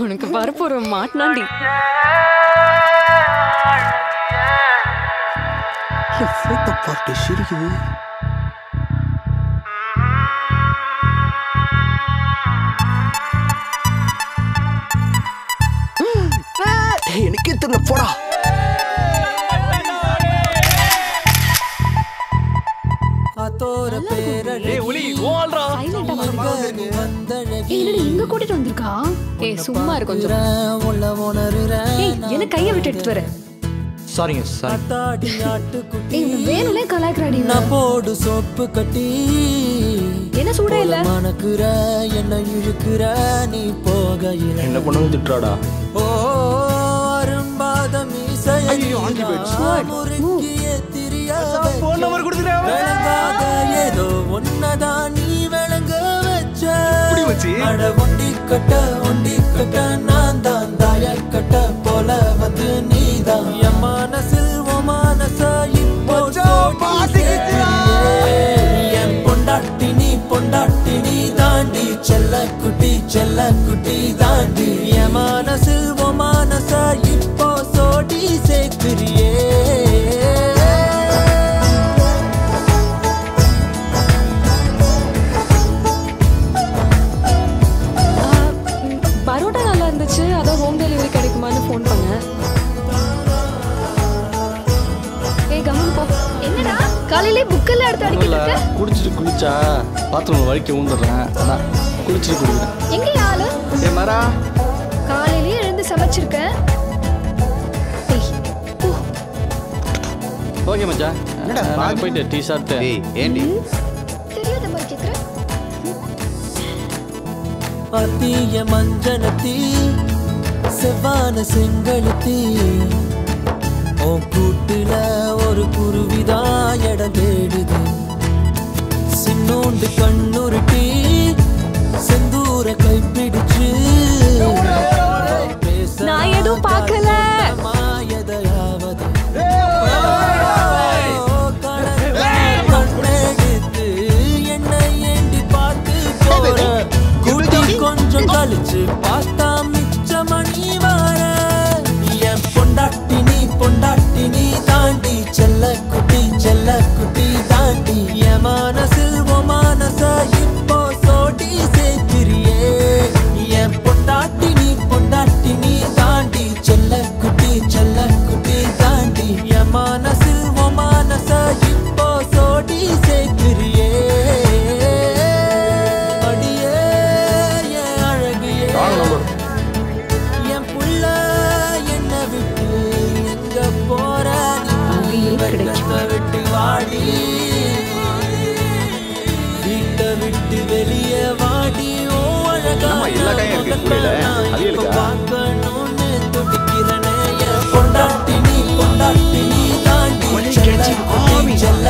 உனக்கு வரப்போற மாட்டனாண்டி. Photo party சிரிக்குது. எனக்கே தெரியல போடா. கூட்டிட்டு வந்திருக்கா. சும்மா இரு கொஞ்சம். என்ன கைய விட்டு எடுத்து வர. சாரிங்க சாரி. வேணும்னே கலாய்க்கிறாடி. நான் போடு சோப்பு கட்டி என்ன சூடே இல்ல. மனக்குற என்ன இழுக்குற நீ போகையில என்ன பண்ணவும் திட்டுறாடா. ஓ அரும்பாத மீசையை முறுக்கிய திரியாத ஏதோ ஒன்னதான் நீ விளங்க வச்ச. அட ஒண்டி கட்ட நான் தான் தாய கட்ட போல வந்து நீதான் என் மனசில் ஓ மனச இப்போ என் பொண்டாட்டி நீ தாண்டி செல்ல குட்டி தாண்டி என் மனசில் ஓ மனச இப்போ சோடி சேர்க்கிறியே. பரோட்டா நல்லா இருந்துச்சு, அதான் ஹோம் டெலிவரி கிடைக்குமான்னு ஃபோன் பண்ணேன். என்னடா காலையிலே புக்கெல்லாம் எடுத்து அடிக்கிட்டு இருக்க? குடிச்சிட்டு குளிச்சா பாத்ரூம் வலிக்க ஊந்துடுறேன். அதான் குளிச்சிட்டு குடிக்கிறேன். எங்க ஆளு? மரா காலையிலே எழுந்து சமைச்சிருக்க. ஓகே மச்சான். நான் போயிட்டு டீ சாப்பிட்டு. ஏண்டி தெரியாத மாதிரி கேக்குற? அத்திய மஞ்சனத்தி செவ்வான செங்கழுத்தி ஓ கூட்டுல ஒரு குருவிதா இடம் தேடுது. சின்னோண்டு கண்ணுருட்டி செந்தூர கைப்பிடிச்சு நான் எதுவும் பார்க்கல. மாயதையாவது கண்ணெடுத்து என்னை ஏண்டி பார்த்து போற கூட்டி கொஞ்சம் கழிச்சு பார்த்தா மிச்ச மணி வார. என் பொண்டாட்டி நீ தாண்டி செல்ல குட்டி தாண்டி என் மனசில் ஓ மனச இப்போ சோடி சேர்க்கிறியே. என் பொண்டாட்டி நீ தாண்டி செல்ல குட்டி தாண்டி என் மனசில் ஓ மனச இப்போ சோடி சேர்க்கிறியே. அடியே என் அழகியே என் புள்ள என்ன விட்டு எங்க போற நீ வெள்ளத்தை விட்டு வாடி வீட்டை விட்டு வெளியே வாடி. ஓ அழகாக பார்க்கணும்னு துடிக்கிறனே. என் பொண்டாட்டி நீ தாண்டி செல்ல